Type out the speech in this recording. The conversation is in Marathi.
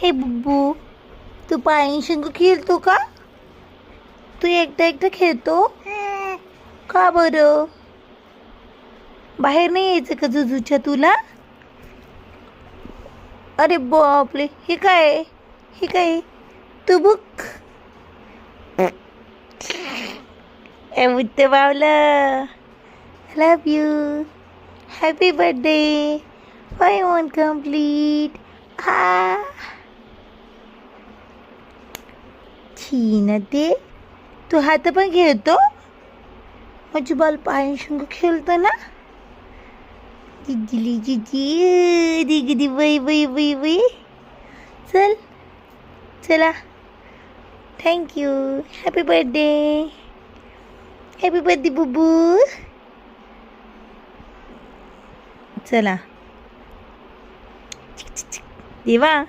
हे बुब्बू, तू पाणीशंख खेळतो का? तू एकटा एकटा खेळतो का बरं? बाहेर नाही यायचं का जुजूच्या तुला? अरे बापरे, हे काय? हे काय? तू बुक बुट्टे बावला, लव यू, हॅपी बर्थडे, 5 कंप्लीट. छीन ते, तू हात पण खेळतो? माझी बाल पाणीशंख खेळतो ना? जिजली जिजी दिगदी बाई बाई बाई बाई. चल चला, thank you, happy birthday, happy birthday Bubu. चला देवा.